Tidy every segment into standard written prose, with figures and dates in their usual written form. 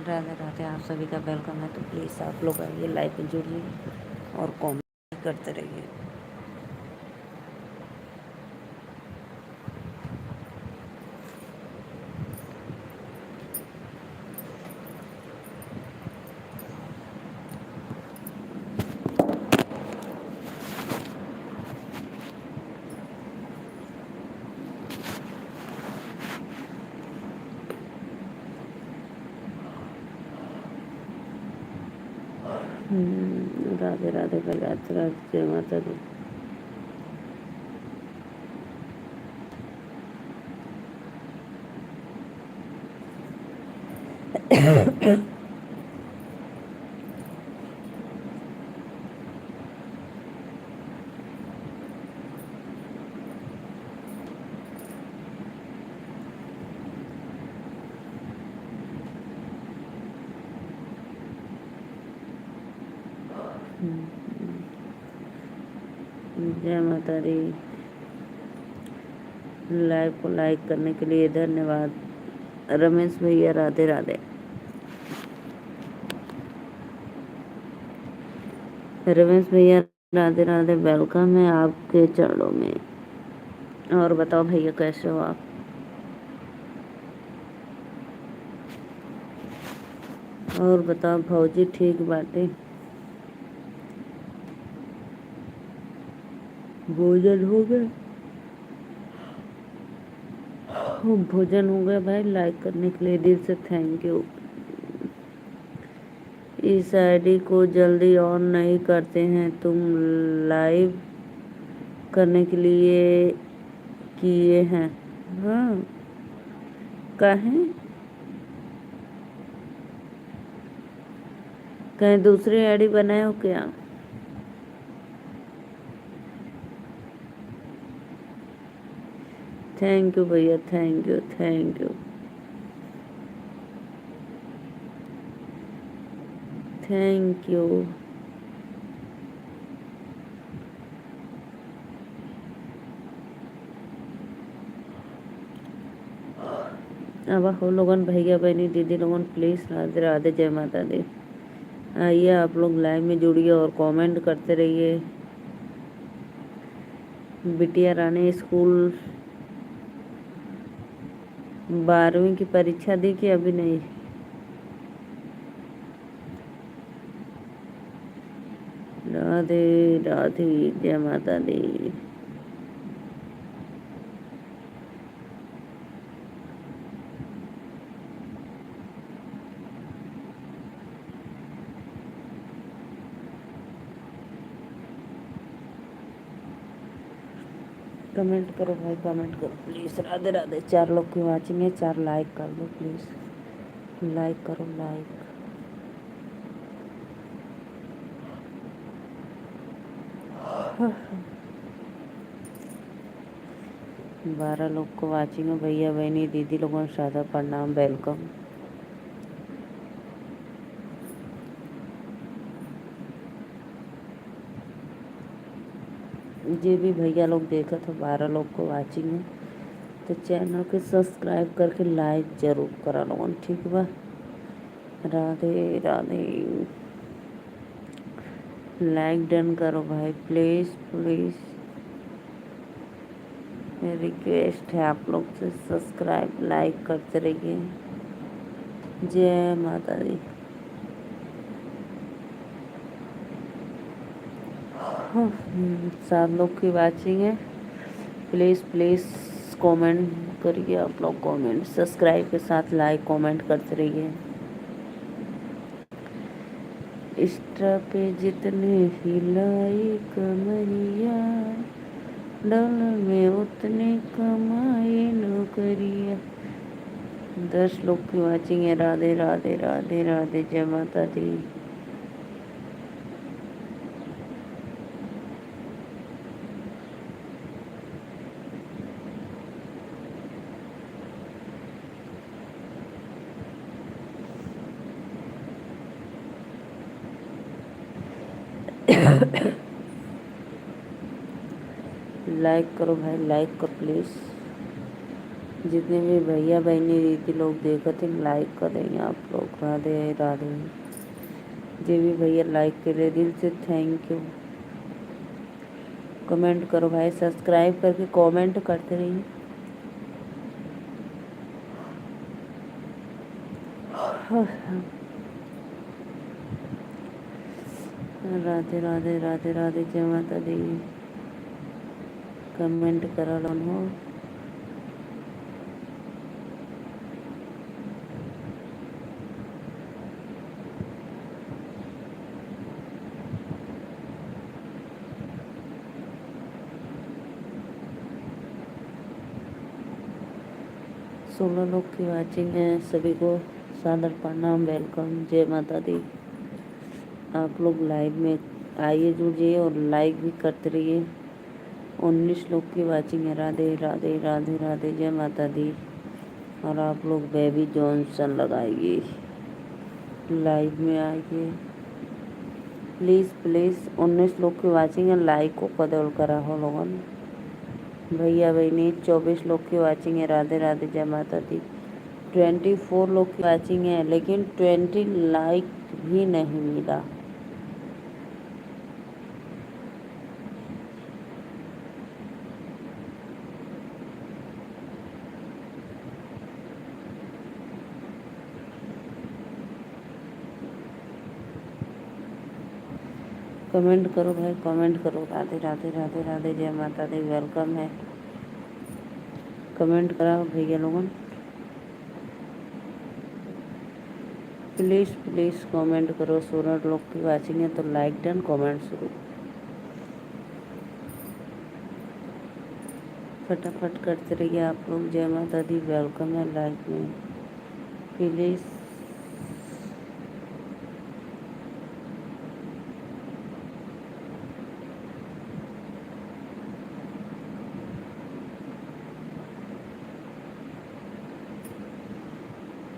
राधे राधे, आप सभी का वेलकम है। तो प्लीज़ आप लोग आइए, लाइव में जुड़िए और कमेंट करते रहिए। राधे राधे भाई, राधे राधे, जय माता दी। जय माता दी। लाइव को लाइक करने के लिए धन्यवाद रमेश भैया। राधे राधे। रमेश भैया राधे राधे, वेलकम है आपके चरणों में। और बताओ भैया, कैसे हो आप? और बताओ भौजी, ठीक बाटे? भोजन हो गया? भोजन हो गया भाई। लाइक करने के लिए दिल से थैंक यू। इस आईडी को जल्दी ऑन नहीं करते हैं तुम। लाइव करने के लिए किए हैं। हाँ, कहें कहीं दूसरी आईडी बनाए हो क्या? थैंक यू भैया, thank you thank you thank you. अब हो लोगन, भैया बहनी दीदी लोगन, प्लीज़ राधे राधे, जय माता दी। आइए आप लोग लाइव में जुड़िए और कमेंट करते रहिए। बिटिया रानी स्कूल 12वीं की परीक्षा दी कि अभी नहीं? राधे राधे, जय माता दी। कमेंट करो भाई, कमेंट करो प्लीज़। राधे राधे। 4 लोग की वाचिंग है, 4 लाइक कर दो प्लीज़। लाइक करो, लाइक। 12 लोग को वाचिंग है। भैया बहनी दीदी लोगों को सादा प्रणाम, वेलकम। जे भी भैया लोग देखा तो 12 लोग को वाचिंग है, तो चैनल के सब्सक्राइब करके लाइक जरूर करा लोगन, ठीक बा? राधे राधे। लाइक डन करो भाई, प्लीज़ प्लीज़। रिक्वेस्ट है आप लोग से, सब्सक्राइब लाइक करते रहिए। जय माता दी। 7 लोग की वाचिंग है। प्लीज़ प्लीज़ कमेंट करिए आप लोग। कमेंट सब्सक्राइब के साथ लाइक कमेंट करते रहिए। इंस्टा पे जितने हिलाई कमरिया, डॉलर में उतने कमाए नौकरिया। 10 लोग की वाचिंग है। राधे राधे राधे राधे, जय माता दी। लाइक करो भाई, लाइक करो प्लीज़। जितने भी भैया बहनी दीदी लोग देखते हैं लाइक कर देंगे आप लोग। राधे राधे। जो भी भैया लाइक करे दिल से थैंक यू। कमेंट करो भाई, सब्सक्राइब करके कमेंट करते रहिए। राधे राधे राधे राधे, जय माता दी। कमेंट करा लो हो। सोलह लोग की वाचिंग है, सभी को सादर प्रणाम, वेलकम, जय माता दी। आप लोग लाइव में आइए, जुड़िए और लाइक भी करते रहिए। 19 लोग की वाचिंग है। राधे राधे राधे राधे, जय माता दी। और आप लोग बेबी जॉनसन लगाइए, लाइव में आइए प्लीज़ प्लीज़। 19 लोग की वाचिंग है, लाइक को कदल करा हो लोगन। भैया बहनी 24 लोग की वाचिंग है। राधे राधे, जय माता दी। 24 लोग की वाचिंग है, लेकिन 20 लाइक भी नहीं मिला। कमेंट करो भाई, कमेंट करो। राधे राधे राधे राधे, जय माता दी, वेलकम है। कमेंट करा भैया लोगन, प्लीज़ प्लीज़ कमेंट करो। 16 लोग की वाचिंग है तो लाइक डन, कमेंट शुरू। फटाफट करते रहिए आप लोग। जय माता दी, वेलकम है लाइव में, प्लीज़।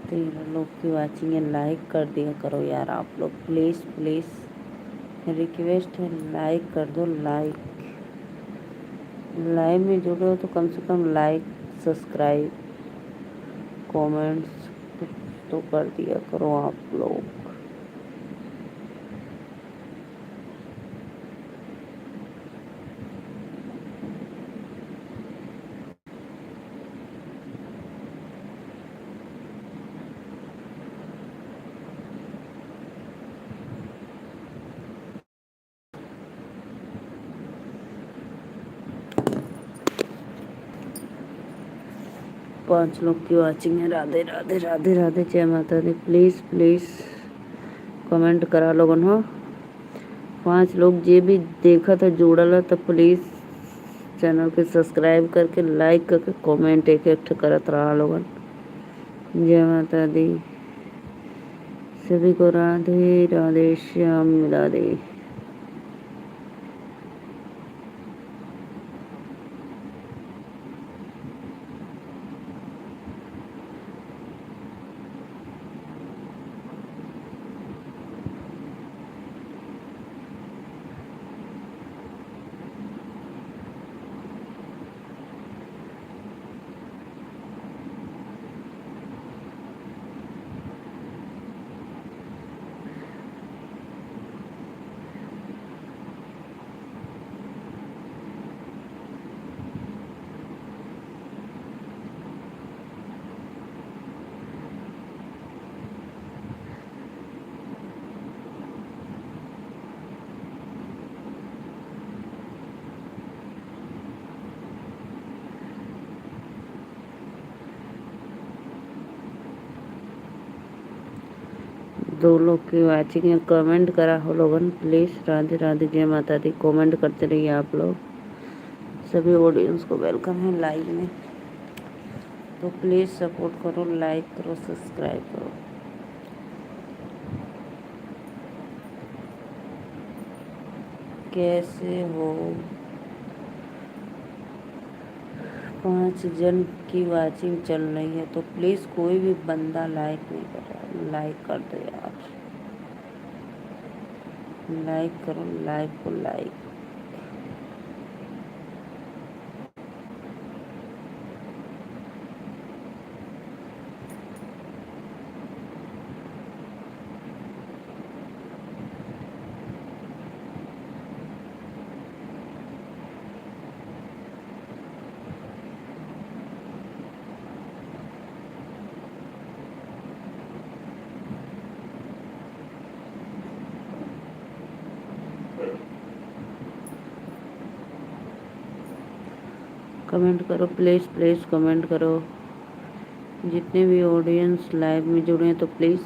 तेरह लोग की वाचिंग है, लाइक कर दिया करो यार आप लोग, प्लीज़ प्लीज़ रिक्वेस्ट है, लाइक कर दो। लाइक, लाइव में जुड़े हो तो कम से कम लाइक, सब्सक्राइब, कमेंट्स तो कर दिया करो आप लोग। पाँच लोग की वाचिंग है। राधे राधे राधे राधे, जय माता दी। प्लीज़ प्लीज़ कमेंट करा लोगन हो। 5 लोग जे भी देखा था जुड़ल है तो प्लीज़ चैनल के सब्सक्राइब करके लाइक करके कमेंट एक एक करत रहा लोगन। जय माता दी, सभी को राधे राधे, श्याम राधे। दो लोग की वाचिंग है, कमेंट करा हो लोगन, प्लीज़। राधे राधे, जय माता दी। कमेंट करते रहिए आप लोग। सभी ऑडियंस को वेलकम है लाइव में, तो प्लीज़ सपोर्ट करो, लाइक करो, सब्सक्राइब करो। कैसे हो? 5 जन की वाचिंग चल रही है, तो प्लीज़ कोई भी बंदा लाइक नहीं कर रहा, लाइक कर दो यार। लाइक करो, लाइव को लाइक। कमेंट करो, प्लीज़ प्लीज़ कमेंट करो। जितने भी ऑडियंस लाइव में जुड़े हैं तो प्लीज़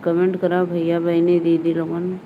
कमेंट करा भैया बहनी दीदी लोगन।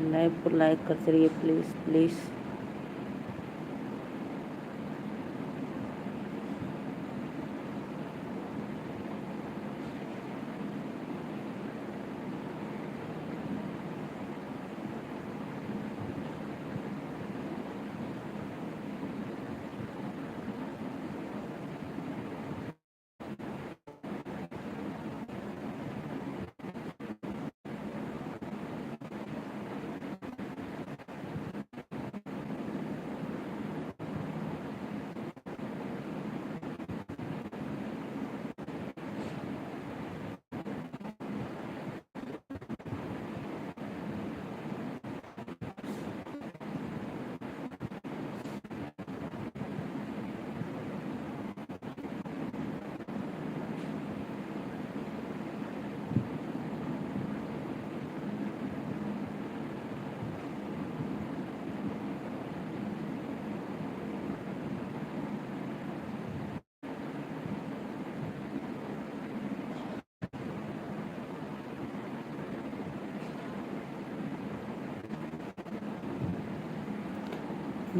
लाइव को लाइक करते रहिए प्लीज़ प्लीज़।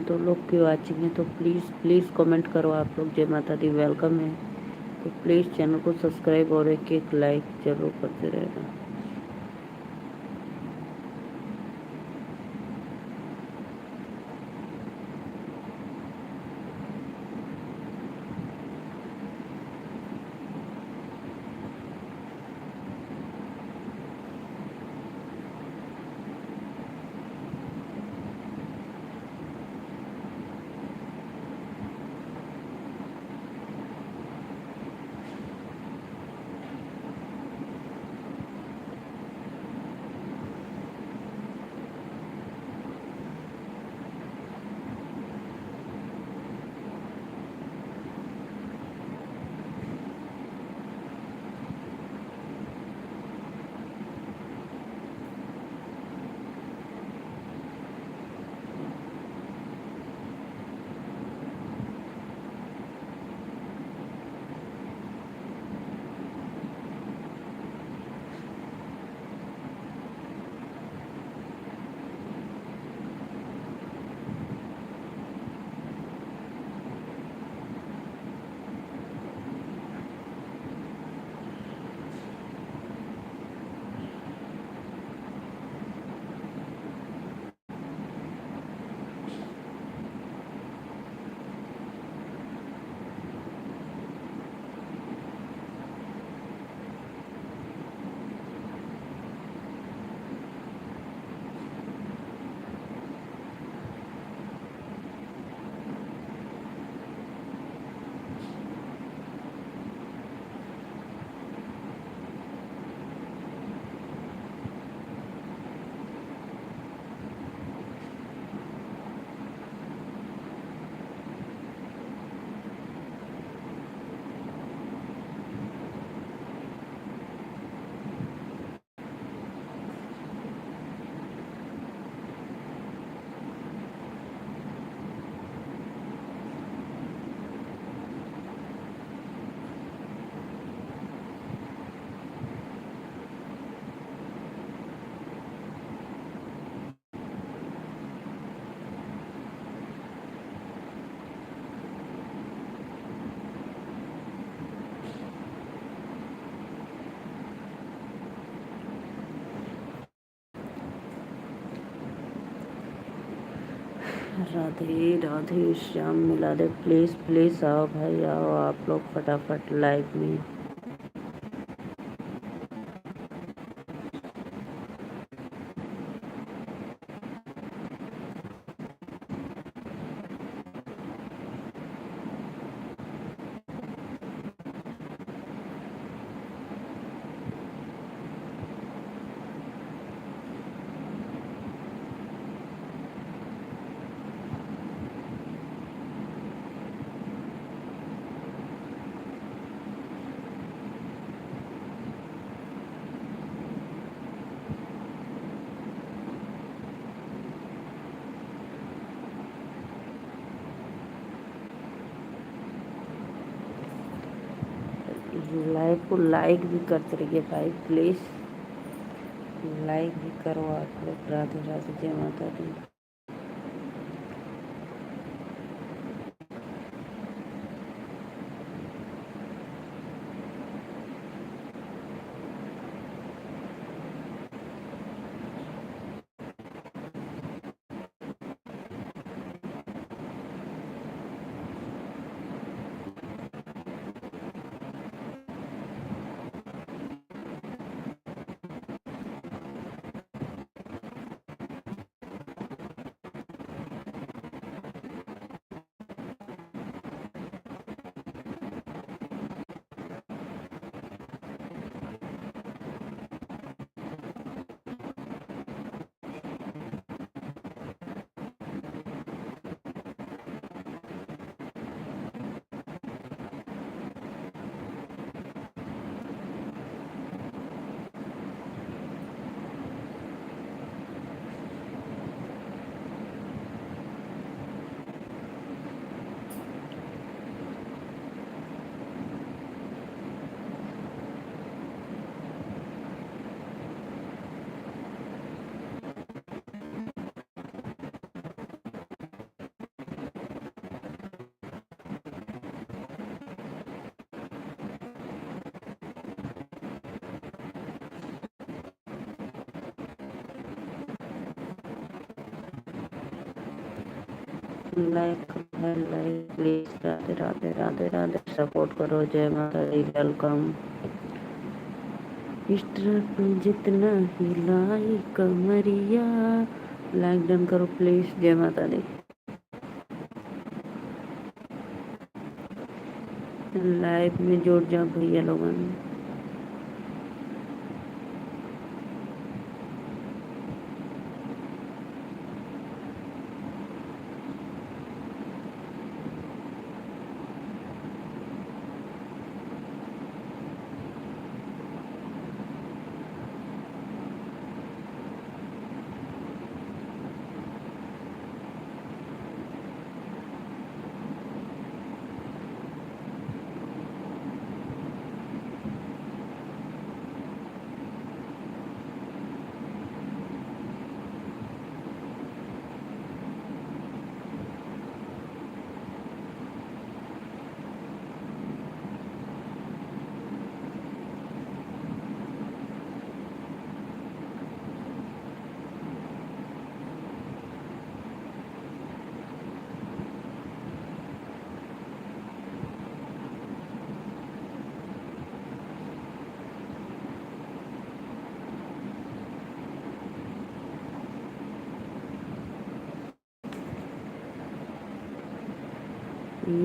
दो लोग की वाचिंग है तो प्लीज़ प्लीज़ कमेंट करो आप लोग। जय माता दी, वेलकम है। तो प्लीज़ चैनल को सब्सक्राइब और एक एक लाइक जरूर करते रहना। राधे राधे श्याम मिला दे। प्लीज़ प्लीज़ आओ भाई, आओ आप लोग फटाफट लाइव में। लाइव को लाइक भी करते रहिए भाई, प्लीज़ लाइक भी करो आप लोग। राधे राधे, जय माता दी। Like like please. Radhe Radhe Radhe Radhe, support करो। जय माता दी, वेलकम। इस ट्रक में जितना हिलाई कमरिया, लाइक डन करो प्लीज। जय माता दी। लाइव में जुड़ जाओ भैया लोगों।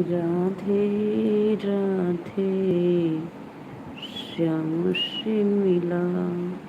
राधे राधे, श्याम से मिला।